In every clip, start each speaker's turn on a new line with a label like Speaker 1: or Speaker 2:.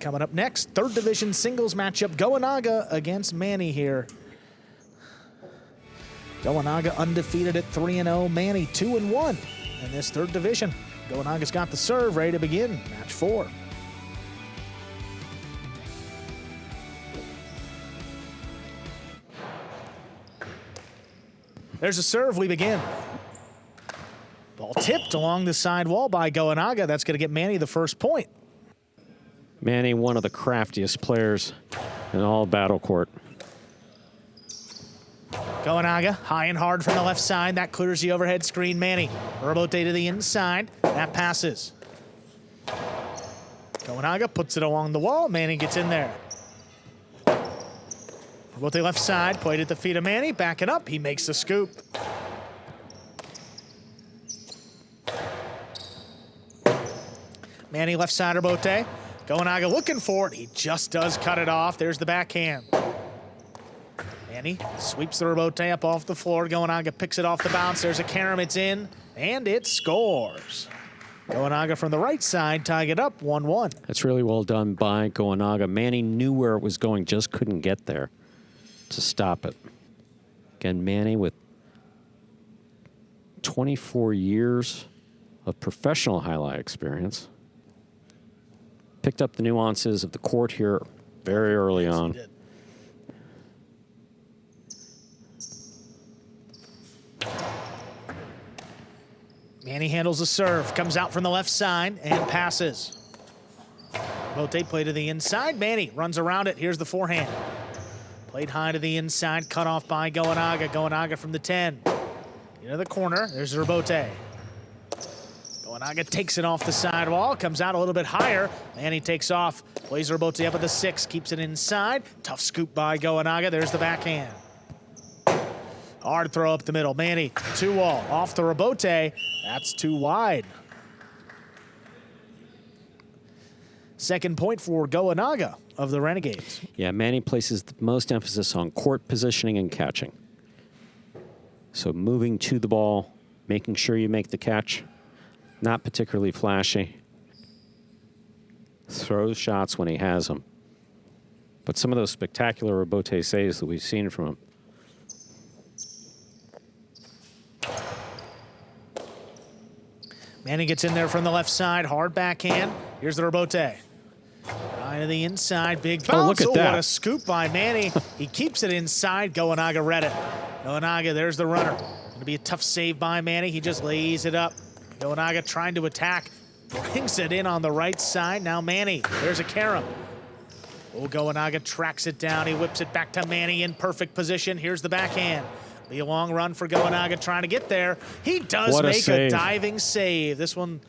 Speaker 1: Coming up next, third division singles matchup, Goenaga against Manny here. Goenaga undefeated at 3-0, Manny 2-1 in this third division. Goenaga's got the serve, ready to begin match 4. There's a serve, we begin. Ball tipped along the side wall by Goenaga. That's going to get Manny the first point.
Speaker 2: Manny, one of the craftiest players in all battle court.
Speaker 1: Goenaga, high and hard from the left side. That clears the overhead screen. Manny, rebote to the inside. That passes. Goenaga puts it along the wall. Manny gets in there. Rebote left side, played at the feet of Manny. Back it up, he makes the scoop. Manny left side rebote. Goenaga looking for it. He just does cut it off. There's the backhand. Manny sweeps the rebote up off the floor. Goenaga picks it off the bounce. There's a carom. It's in, and it scores. Goenaga from the right side tying it up 1-1.
Speaker 2: That's really well done by Goenaga. Manny knew where it was going, just couldn't get there to stop it. Again, Manny with 24 years of professional highlight experience. Picked up the nuances of the court here very early on.
Speaker 1: He did. Manny handles the serve, comes out from the left side and passes. Rebote play to the inside. Manny runs around it. Here's the forehand. Played high to the inside, cut off by Goenaga. Goenaga from the 10. Into the corner, there's the rebote. Goenaga takes it off the sidewall, comes out a little bit higher. Manny takes off, plays the rebote up at the 6, keeps it inside. Tough scoop by Goenaga, there's the backhand. Hard throw up the middle. Manny, 2-wall, off the rebote. That's too wide. Second point for Goenaga of the Renegades.
Speaker 2: Yeah, Manny places the most emphasis on court positioning and catching. So moving to the ball, making sure you make the catch. Not particularly flashy. Throws shots when he has them. But some of those spectacular rebote saves that we've seen from him.
Speaker 1: Manny gets in there from the left side, hard backhand. Here's the rebote. High to the inside, big bounce.
Speaker 2: Oh, look at that.
Speaker 1: What a scoop by Manny. He keeps it inside. Goenaga read it. Goenaga, there's the runner. Going to be a tough save by Manny. He just lays it up. Goenaga trying to attack. Brings it in on the right side. Now Manny, there's a carom. Oh, Goenaga tracks it down. He whips it back to Manny in perfect position. Here's the backhand. Be a long run for Goenaga trying to get there. He does make a diving save. This one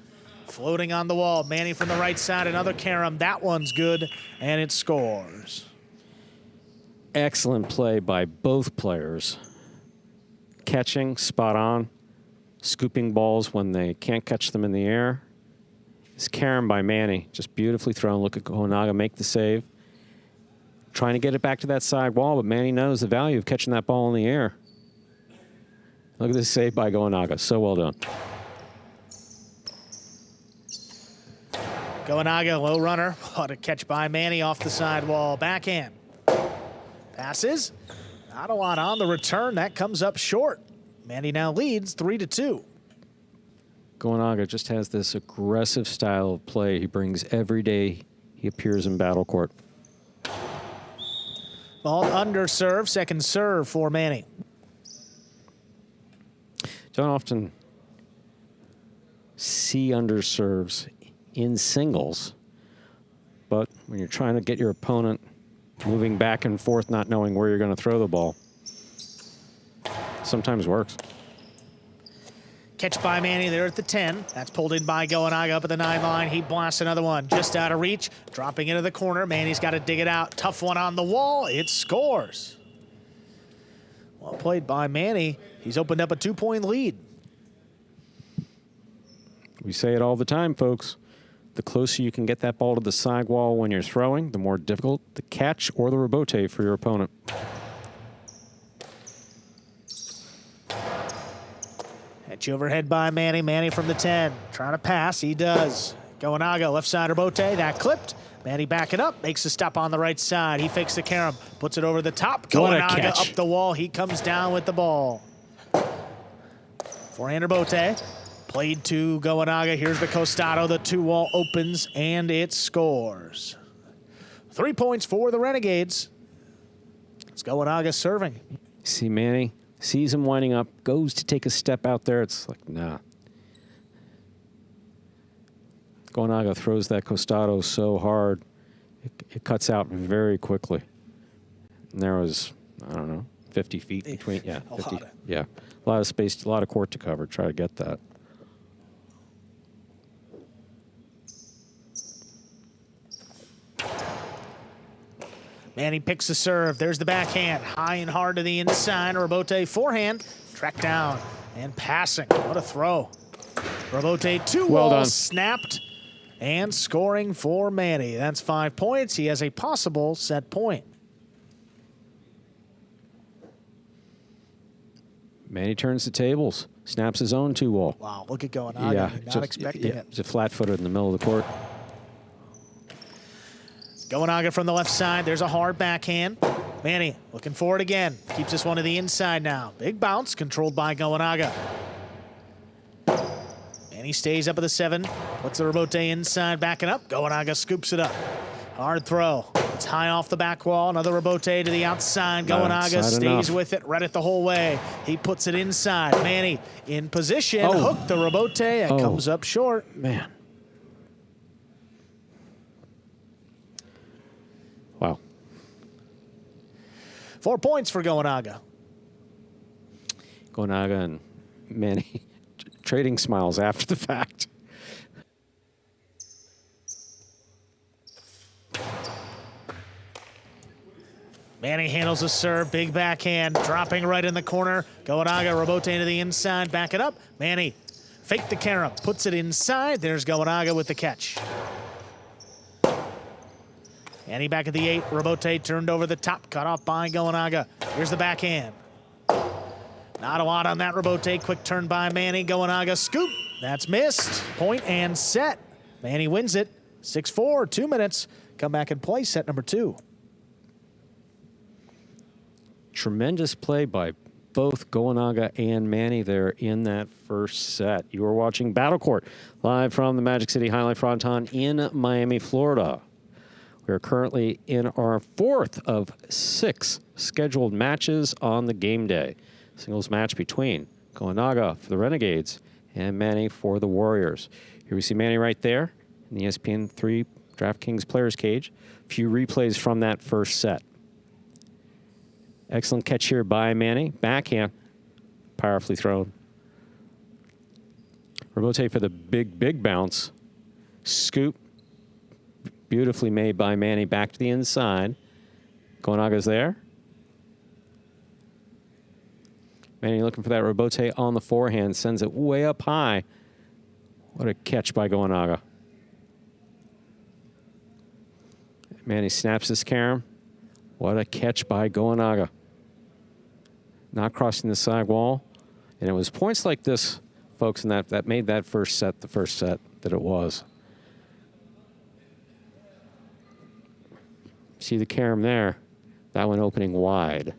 Speaker 1: floating on the wall. Manny from the right side, another carom. That one's good, and it scores.
Speaker 2: Excellent play by both players. Catching, spot on. Scooping balls when they can't catch them in the air. This carom by Manny, just beautifully thrown. Look at Goenaga make the save. Trying to get it back to that side wall, but Manny knows the value of catching that ball in the air. Look at this save by Goenaga. So well done.
Speaker 1: Goenaga, low runner. What a catch by Manny off the sidewall. Backhand. Passes. Not a lot on the return. That comes up short. Manny now leads 3-2.
Speaker 2: Goenaga just has this aggressive style of play he brings every day he appears in battle court.
Speaker 1: Ball under serve. Second serve for Manny.
Speaker 2: Don't often see underserves in singles, but when you're trying to get your opponent moving back and forth, not knowing where you're going to throw the ball, sometimes works.
Speaker 1: Catch by Manny there at the 10. That's pulled in by Goenaga up at the 9 line. He blasts another one just out of reach, dropping into the corner. Manny's got to dig it out. Tough one on the wall. It scores. Well played by Manny. He's opened up a 2-point lead.
Speaker 2: We say it all the time, folks. The closer you can get that ball to the sidewall when you're throwing, the more difficult the catch or the rebote for your opponent.
Speaker 1: Catch overhead by Manny. Manny from the 10. Trying to pass. He does. Goenaga, left side rebote. That clipped. Manny backing up, makes a stop on the right side. He fakes the carom, puts it over the top.
Speaker 2: What a
Speaker 1: Goenaga
Speaker 2: catch.
Speaker 1: up the wall. He comes down with the ball. Forehander Bote. Played to Goenaga. Here's the Costado. The 2-wall opens, and it scores. 3 points for the Renegades. It's Goenaga serving.
Speaker 2: See Manny, sees him winding up, goes to take a step out there. It's like, nah. Goenaga throws that Costado so hard, it cuts out very quickly. And there was, I don't know, 50 feet between. Yeah, 50. Yeah, a lot of space, a lot of court to cover. Try to get that.
Speaker 1: Manny picks the serve. There's the backhand. High and hard to the inside. Robote forehand. Tracked down and passing. What a throw. Robote 2-wall
Speaker 2: Well done.
Speaker 1: snapped and scoring for Manny. That's 5 points. He has a possible set point.
Speaker 2: Manny turns the tables, snaps his own 2-wall.
Speaker 1: Wow, look at Goenaga. Not expecting it.
Speaker 2: It's a flat-footed in the middle of the court.
Speaker 1: Goenaga from the left side. There's a hard backhand. Manny looking for it again. Keeps this one to the inside now. Big bounce controlled by Goenaga. Manny stays up at the 7. Puts the Robote inside, backing up. Goenaga scoops it up. Hard throw. It's high off the back wall. Another Robote to the outside. Goenaga stays with it. Read it the whole way. He puts it inside. Manny in position. Hook the Robote. It comes up short.
Speaker 2: Man. Wow.
Speaker 1: 4 points for Goenaga.
Speaker 2: Goenaga and Manny trading smiles after the fact.
Speaker 1: Manny handles the serve, big backhand, dropping right in the corner. Goenaga, Robote into the inside, back it up. Manny, fake the carom, puts it inside. There's Goenaga with the catch. Manny back at the 8, Robote turned over the top, cut off by Goenaga. Here's the backhand. Not a lot on that Robote, quick turn by Manny. Goenaga scoop, that's missed. Point and set. Manny wins it, 6-4, 2 minutes. Come back and play set number 2.
Speaker 2: Tremendous play by both Goenaga and Manny there in that first set. You are watching Battle Court live from the Magic City Fronton in Miami, Florida. We are currently in our 4th of 6 scheduled matches on the game day. Singles match between Goenaga for the Renegades and Manny for the Warriors. Here we see Manny right there in the ESPN3 DraftKings Players Cage. A few replays from that first set. Excellent catch here by Manny. Backhand, powerfully thrown. Robote for the big bounce. Scoop, beautifully made by Manny. Back to the inside. Goenaga's there. Manny looking for that Robote on the forehand. Sends it way up high. What a catch by Goenaga. Manny snaps his carom. What a catch by Goenaga. Not crossing the side wall. And it was points like this, folks, and that made that first set the first set that it was. See the carom there? That one opening wide.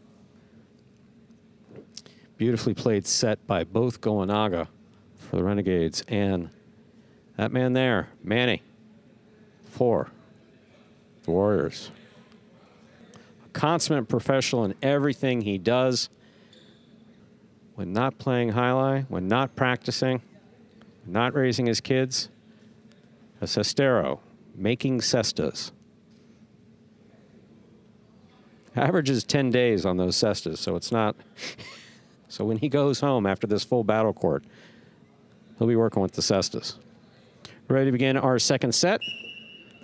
Speaker 2: Beautifully played set by both Goenaga for the Renegades. And that man there, Manny, for the Warriors. A consummate professional in everything he does. When not playing Jai-Alai, when not practicing, not raising his kids, a cestero, making cestas. Averages 10 days on those cestas, so it's not. So when he goes home after this full battle court, he'll be working with the cestas. Ready to begin our second set.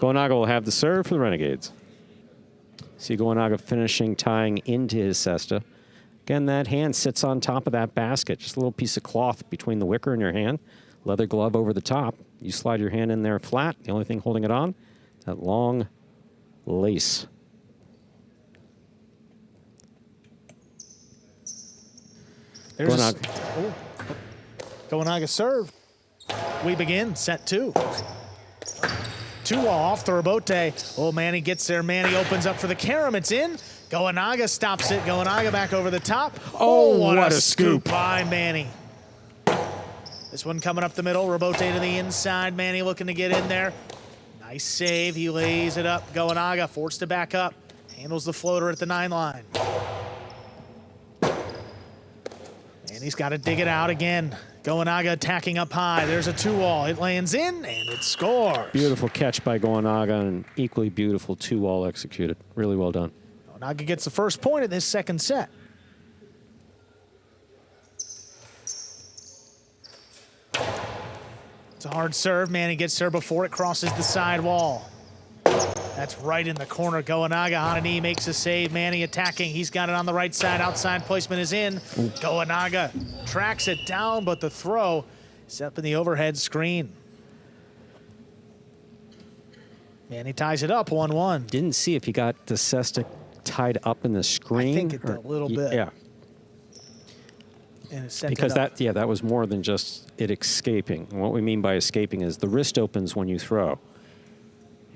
Speaker 2: Goenaga will have the serve for the Renegades. See Goenaga finishing tying into his cesta. Again, that hand sits on top of that basket. Just a little piece of cloth between the wicker and your hand. Leather glove over the top. You slide your hand in there flat. The only thing holding it on, that long lace.
Speaker 1: There's Goenaga serve. We begin set 2. 2-wall off the rebote. Oh, Manny gets there. Manny opens up for the carom. It's in. Goenaga stops it. Goenaga back over the top.
Speaker 2: Oh,
Speaker 1: what
Speaker 2: what
Speaker 1: a
Speaker 2: a
Speaker 1: scoop
Speaker 2: scoop.
Speaker 1: by Manny. This one coming up the middle. Rebote to the inside. Manny looking to get in there. Nice save. He lays it up. Goenaga forced to back up. Handles the floater at the 9 line. And he's got to dig it out again. Goenaga attacking up high. There's a 2-wall. It lands in, and it scores.
Speaker 2: Beautiful catch by Goenaga and an equally beautiful 2-wall executed. Really well done.
Speaker 1: Goenaga gets the first point in this second set. It's a hard serve. Manny gets there before it crosses the side wall. That's right in the corner. Goenaga on a knee makes a save. Manny attacking. He's got it on the right side. Outside placement is in. Goenaga tracks it down, but the throw is up in the overhead screen. Manny ties it up 1-1.
Speaker 2: Didn't see if he got the cesta tied up in the screen.
Speaker 1: I think it did a little bit.
Speaker 2: Yeah.
Speaker 1: And it sent
Speaker 2: Because
Speaker 1: it up.
Speaker 2: that was more than just it escaping. And what we mean by escaping is the wrist opens when you throw.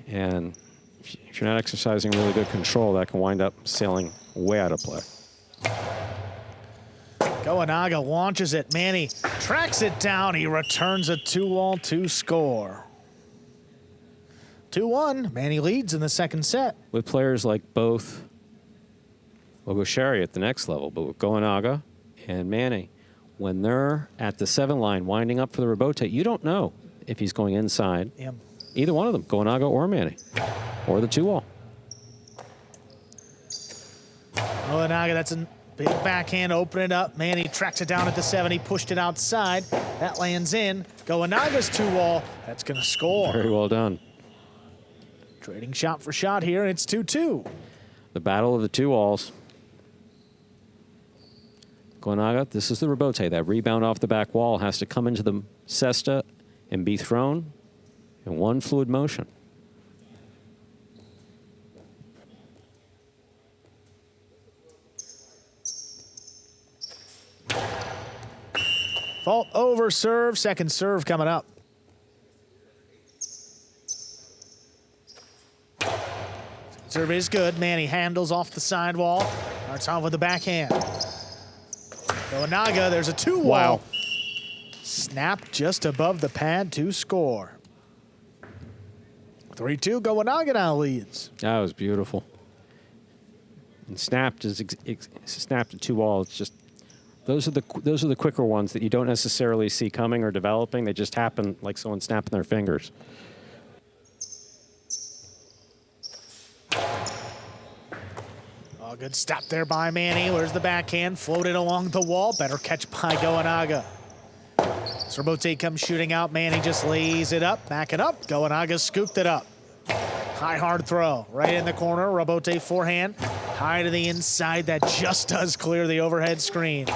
Speaker 2: And if you're not exercising really good control, that can wind up sailing way out of play.
Speaker 1: Goenaga launches it. Manny tracks it down. He returns a 2-wall to score. 2-1. Manny leads in the second set.
Speaker 2: With players like both Ogoshari at the next level, but with Goenaga and Manny, when they're at the 7 line winding up for the rebote, you don't know if he's going inside.
Speaker 1: Yeah.
Speaker 2: Either one of them, Goenaga or Manny, or the 2-wall.
Speaker 1: Goenaga, that's a big backhand, open it up. Manny tracks it down at the 7. He pushed it outside. That lands in. Goenaga's 2-wall. That's going to score.
Speaker 2: Very well done.
Speaker 1: Trading shot for shot here, and it's 2-2.
Speaker 2: The battle of the 2 walls. Goenaga, this is the rebote. That rebound off the back wall has to come into the cesta and be thrown in one fluid motion.
Speaker 1: Fault over serve. Second serve coming up. Serve is good. Manny handles off the sidewall. Starts off with the backhand. Goenaga, there's a 2-wall.
Speaker 2: Wow.
Speaker 1: Snap just above the pad to score. 3-2, Goenaga now leads.
Speaker 2: That was beautiful. And snapped is snapped at 2-wall. It's just those are the quicker ones that you don't necessarily see coming or developing. They just happen like someone snapping their fingers.
Speaker 1: Oh, good stop there by Manny. Where's the backhand? Floated along the wall. Better catch by Goenaga. Rebote comes shooting out. Manny just lays it up. Back it up. Goenaga scooped it up. High hard throw. Right in the corner. Rebote forehand. High to the inside. That just does clear the overhead screen.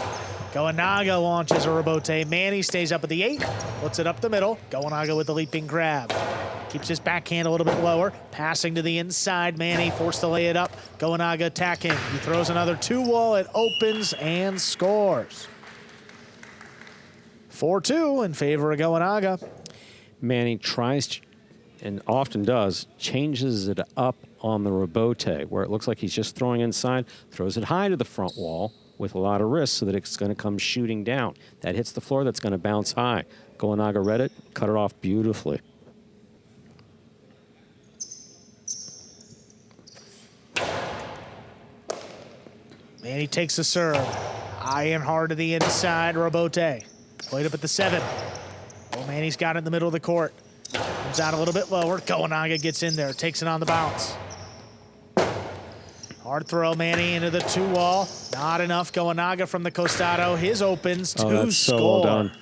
Speaker 1: Goenaga launches a rebote. Manny stays up at the 8. Puts it up the middle. Goenaga with the leaping grab. Keeps his backhand a little bit lower. Passing to the inside. Manny forced to lay it up. Goenaga attacking. He throws another 2-wall. It opens and scores. 4-2 in favor of Goenaga.
Speaker 2: Manny tries to, and often does, changes it up on the rebote where it looks like he's just throwing inside, throws it high to the front wall with a lot of risk so that it's going to come shooting down. That hits the floor, that's going to bounce high. Goenaga read it, cut it off beautifully.
Speaker 1: Manny takes the serve. High and hard to the inside. Rebote. Played up at the 7. Oh, Manny's got it in the middle of the court. Comes out a little bit lower. Goenaga gets in there. Takes it on the bounce. Hard throw. Manny into the 2-wall. Not enough. Goenaga from the costado. His opens to
Speaker 2: That's
Speaker 1: score.
Speaker 2: so well done.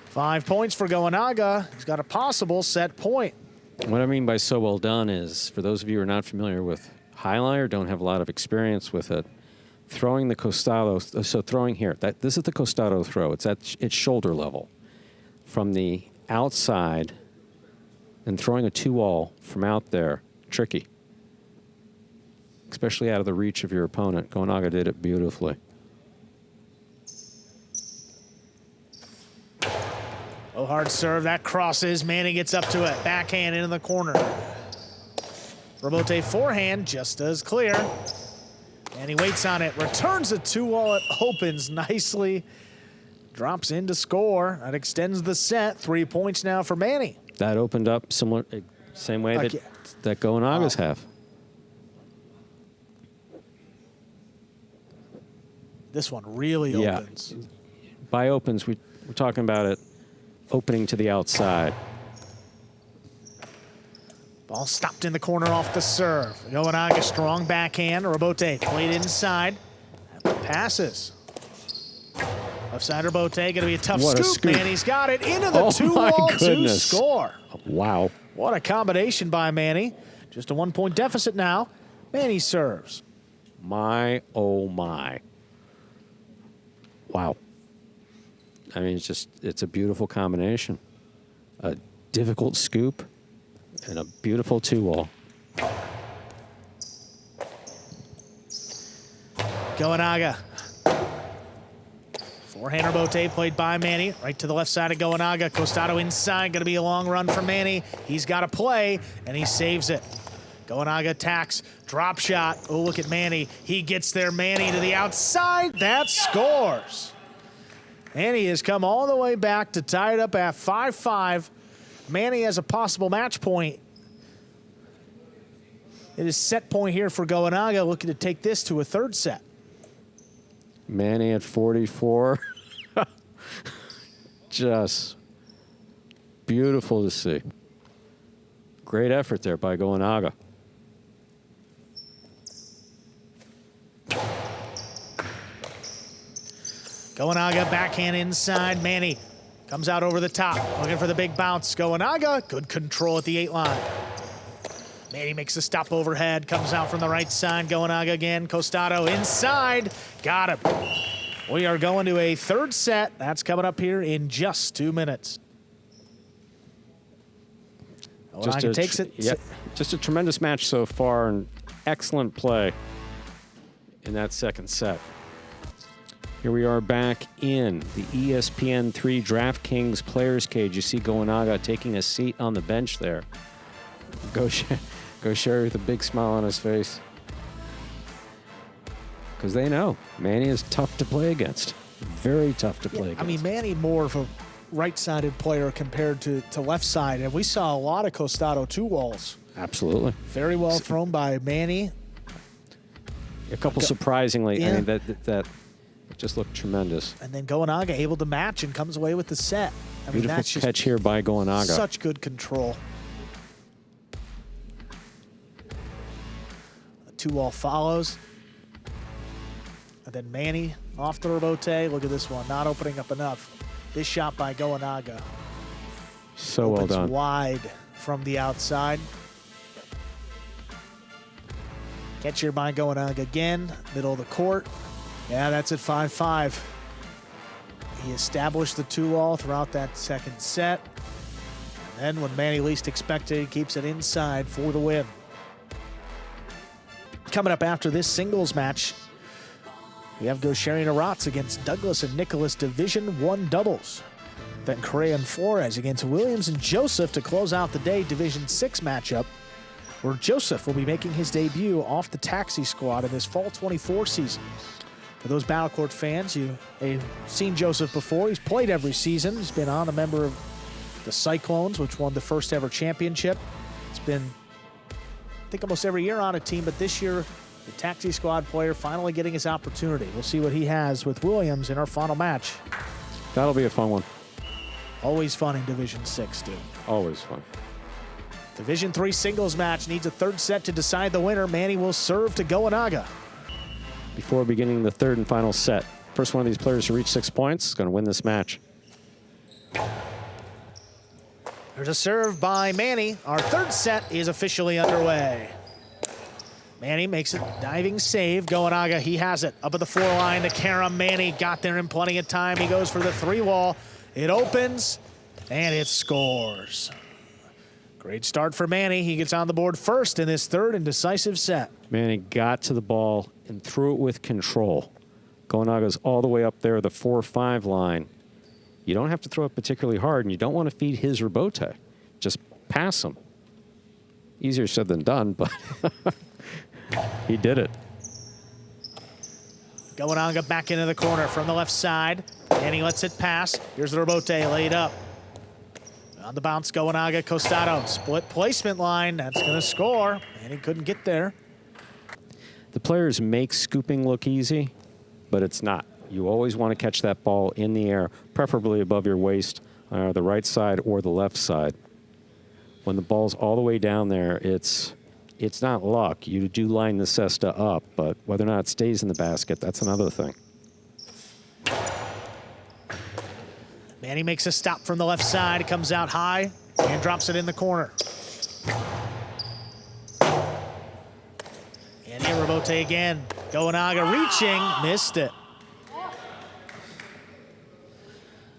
Speaker 1: 5 points for Goenaga. He's got a possible set point.
Speaker 2: What I mean by so well done is, for those of you who are not familiar with highline or don't have a lot of experience with it, throwing the costado, so throwing here, this is the costado throw. It's at its shoulder level. From the outside and throwing a 2-wall from out there, tricky. Especially out of the reach of your opponent. Goenaga did it beautifully.
Speaker 1: Oh, hard serve. That crosses. Manny gets up to it. Backhand into the corner. Rebote forehand just as clear. And he waits on it. Returns a 2-wall. It opens nicely. Drops in to score. That extends the set. 3 points now for Manny.
Speaker 2: That opened up similar, same way that Goenaga's have.
Speaker 1: This one really opens.
Speaker 2: By opens, we're talking about it opening to the outside.
Speaker 1: Ball stopped in the corner off the serve. Goenaga, strong backhand. Rebote played inside. Passes. Left side Rebote, going to be a tough scoop. Manny's got it into the 2-wall to score.
Speaker 2: Wow.
Speaker 1: What a combination by Manny. Just a 1-point deficit now. Manny serves.
Speaker 2: My, oh my. Wow. I mean, it's a beautiful combination. A difficult scoop and a beautiful 2-wall.
Speaker 1: Goenaga. Forehand Rebote played by Manny. Right to the left side of Goenaga. Costado inside. Going to be a long run for Manny. He's got to play, and he saves it. Goenaga attacks. Drop shot. Oh, look at Manny. He gets there. Manny to the outside. That scores. Manny has come all the way back to tie it up at 5-5. Manny has a possible match point. It is set point here for Goenaga, looking to take this to a third set.
Speaker 2: Manny at 44. Just beautiful to see. Great effort there by Goenaga.
Speaker 1: Goenaga backhand inside. Manny comes out over the top, looking for the big bounce. Goenaga, good control at the 8 line. Manny makes a stop overhead, comes out from the right side. Goenaga again. Costado inside. Got him. We are going to a third set. That's coming up here in just 2 minutes. Goenaga takes it.
Speaker 2: Yep. Just a tremendous match so far and excellent play in that second set. Here we are back in the ESPN3 DraftKings Players Cage. You see Goenaga taking a seat on the bench there. Gaucher with a big smile on his face. Because they know Manny is tough to play against. Very tough to play against.
Speaker 1: I mean, Manny more of a right-sided player compared to left side. And we saw a lot of Costado 2-walls.
Speaker 2: Absolutely.
Speaker 1: Very well thrown by Manny.
Speaker 2: A couple surprisingly. I mean, that just looked tremendous.
Speaker 1: And then Goenaga able to match and comes away with the set. I mean,
Speaker 2: Beautiful
Speaker 1: that's just
Speaker 2: catch here by Goenaga.
Speaker 1: Such good control. A 2-wall follows. And then Manny off the Rebote. Look at this one, not opening up enough. This shot by Goenaga.
Speaker 2: So well done.
Speaker 1: Wide from the outside. Catch here by Goenaga again, middle of the court. Yeah, that's at 5-5. He established the 2-wall throughout that second set. And then when Manny least expected, he keeps it inside for the win. Coming up after this singles match, we have Gaucher and Aratz against Douglas and Nicholas Division I doubles. Then Correa and Flores against Williams and Joseph to close out the day Division VI matchup, where Joseph will be making his debut off the taxi squad in this Fall 24 season. For those Battle Court fans, they've seen Joseph before. He's played every season. He's been on a member of the Cyclones, which won the first ever championship. It's been, I think, almost every year on a team, but this year, the taxi squad player finally getting his opportunity. We'll see what he has with Williams in our final match.
Speaker 2: That'll be a fun one.
Speaker 1: Always fun in Division VI, dude.
Speaker 2: Always fun.
Speaker 1: Division III singles match needs a third set to decide the winner. Manny will serve to Goenaga.
Speaker 2: Before beginning the third and final set, first one of these players to reach 6 points is going to win this match.
Speaker 1: There's a serve by Manny. Our third set is officially underway. Manny makes a diving save. Goenaga, he has it. Up at the 4 line to Karam. Manny got there in plenty of time. He goes for the 3-wall. It opens, and it scores. Great start for Manny. He gets on the board first in this third and decisive set.
Speaker 2: Manny got to the ball and threw it with control. Goenaga's all the way up there, the 4-5 line. You don't have to throw it particularly hard, and you don't want to feed his rebote. Just pass him. Easier said than done, but he did it.
Speaker 1: Goenaga back into the corner from the left side. And he lets it pass. Here's the rebote laid up. On the bounce, Goenaga, Costado. Split placement line. That's going to score. And he couldn't get there.
Speaker 2: The players make scooping look easy, but it's not. You always want to catch that ball in the air, preferably above your waist, the right side or the left side. When the ball's all the way down there, it's not luck. You do line the cesta up, but whether or not it stays in the basket, that's another thing.
Speaker 1: Manny makes a stop from the left side, comes out high, and drops it in the corner. And here, rebote again. Goenaga reaching, missed it.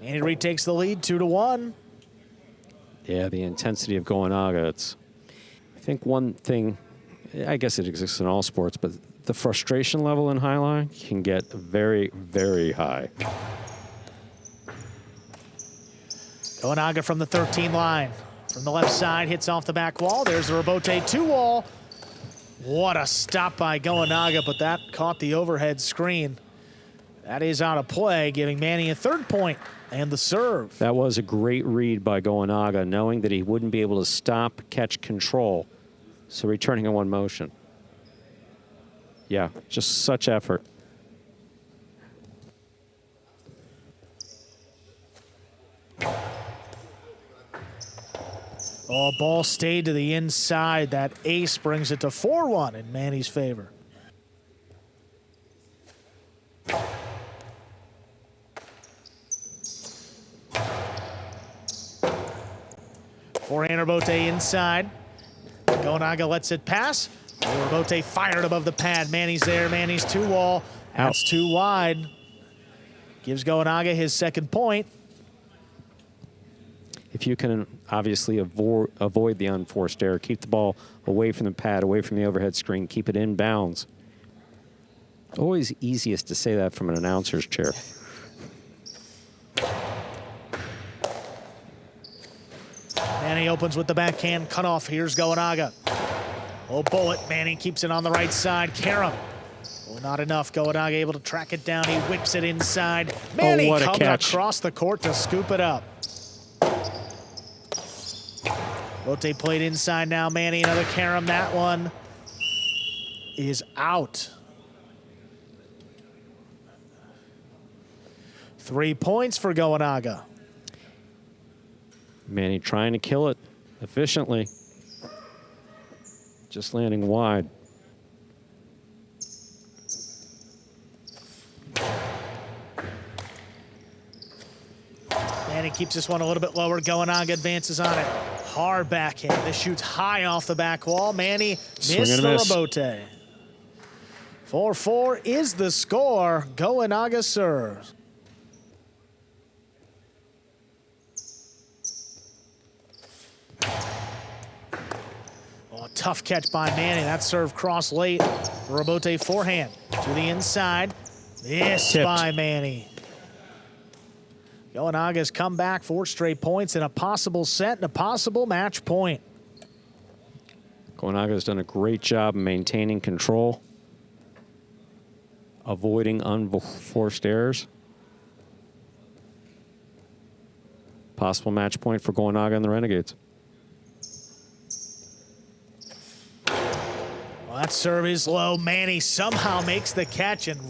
Speaker 1: Manny retakes the lead, 2-1.
Speaker 2: Yeah, the intensity of Goenaga, I think one thing, I guess it exists in all sports, but the frustration level in highline can get very, very high.
Speaker 1: Goenaga from the 13 line. From the left side, hits off the back wall. There's the rebote 2-wall. What a stop by Goenaga, but that caught the overhead screen. That is out of play, giving Manny a 3rd point and the serve.
Speaker 2: That was a great read by Goenaga, knowing that he wouldn't be able to stop, catch, control. So returning in one motion. Yeah, just such effort.
Speaker 1: Oh, ball stayed to the inside. That ace brings it to 4-1 in Manny's favor. Forehand rebote inside. Goenaga lets it pass. Rebote fired above the pad. Manny's there. Manny's 2-wall. That's too wide. Gives Goenaga his 2nd point.
Speaker 2: If you can obviously avoid the unforced error, keep the ball away from the pad, away from the overhead screen, keep it in bounds. Always easiest to say that from an announcer's chair.
Speaker 1: Manny opens with the backhand cutoff. Here's Goenaga. Oh, bullet. Manny keeps it on the right side. Karam. Oh, not enough. Goenaga able to track it down. He whips it inside. Manny
Speaker 2: what a
Speaker 1: comes
Speaker 2: catch.
Speaker 1: across the court to scoop it up. Rote played inside now. Manny, another Karam. That one is out. 3 points for Goenaga.
Speaker 2: Manny trying to kill it efficiently. Just landing wide.
Speaker 1: Manny keeps this one a little bit lower. Goenaga advances on it. Hard backhand. This shoots high off the back wall. Manny missed the rebote. 4-4 is the score. Goenaga serves. Oh, tough catch by Manny. That serve cross late. Rebote forehand to the inside. Missed by Manny. Goenaga's come back 4 straight points in a possible set and a possible match point.
Speaker 2: Goenaga's done a great job maintaining control, avoiding unforced errors. Possible match point for Goenaga and the Renegades.
Speaker 1: Well, that serve is low. Manny somehow makes the catch, and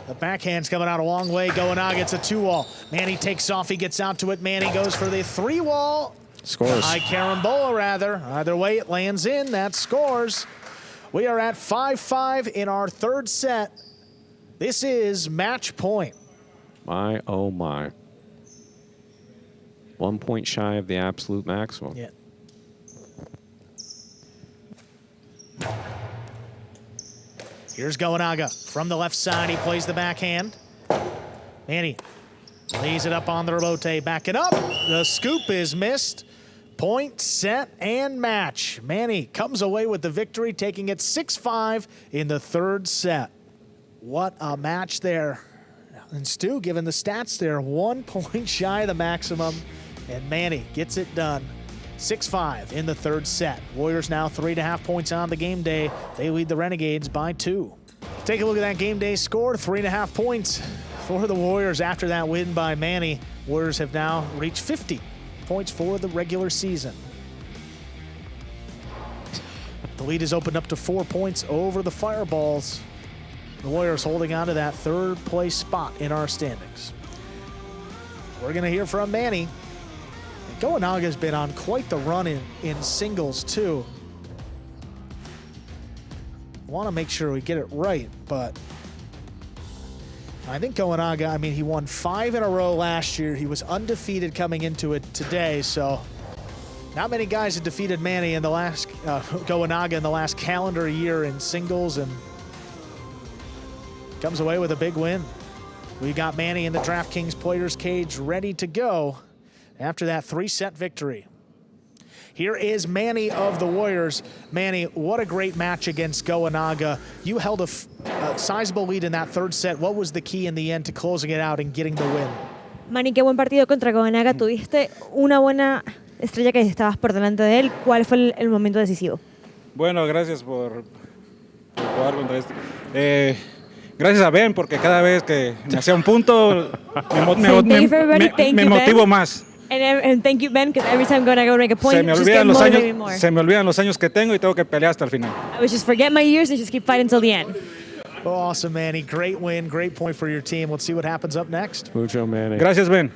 Speaker 1: the backhand's coming out a long way. Goenaga gets a 2-wall. Manny takes off. He gets out to it. Manny goes for the 3-wall.
Speaker 2: Scores.
Speaker 1: High carambola, rather. Either way, it lands in. That scores. We are at 5-5 in our 3rd set. This is match point.
Speaker 2: My, oh my. 1 point shy of the absolute maximum.
Speaker 1: Yeah. Here's Goenaga from the left side. He plays the backhand. Manny lays it up on the rebote. Back it up. The scoop is missed. Point, set, and match. Manny comes away with the victory, taking it 6-5 in the 3rd set. What a match there. And Stu, given the stats there, 1 point shy of the maximum, and Manny gets it done. 6-5 in the third set. Warriors now 3.5 points on the game day. They lead the Renegades by 2. Take a look at that game day score, 3.5 points for the Warriors after that win by Manny. Warriors have now reached 50 points for the regular season. The lead is opened up to 4 points over the Fireballs. The Warriors holding on to that third place spot in our standings. We're going to hear from Manny. Goenaga's been on quite the run in singles too. Want to make sure we get it right, but I think Goenaga, I mean, he won 5 in a row last year. He was undefeated coming into it today, so not many guys have defeated Manny in the last, Goenaga in the last calendar year in singles, and comes away with a big win. We got Manny in the DraftKings Players Cage ready to go after that 3-set victory. Here is Manny of the Warriors. Manny, what a great match against Goenaga. You held a sizable lead in that third set. What was the key in the end to closing it out and getting the win?
Speaker 3: Manny, qué buen partido contra Goenaga. Tuviste una buena estrella que estabas por delante de él. ¿Cuál fue el momento decisivo?
Speaker 4: Bueno, gracias por jugar contra este. Gracias a Ben, porque cada vez que me hacía un punto, me motivo más.
Speaker 3: And thank you, Ben, because every time Goenaga would make a point,
Speaker 4: Se me olvidan los años que tengo y tengo que pelear hasta el final.
Speaker 3: I would just forget my years and just keep fighting until the end.
Speaker 1: Awesome, Manny. Great win, great point for your team. Let's see what happens up next.
Speaker 2: Mucho, Manny.
Speaker 4: Gracias, Ben.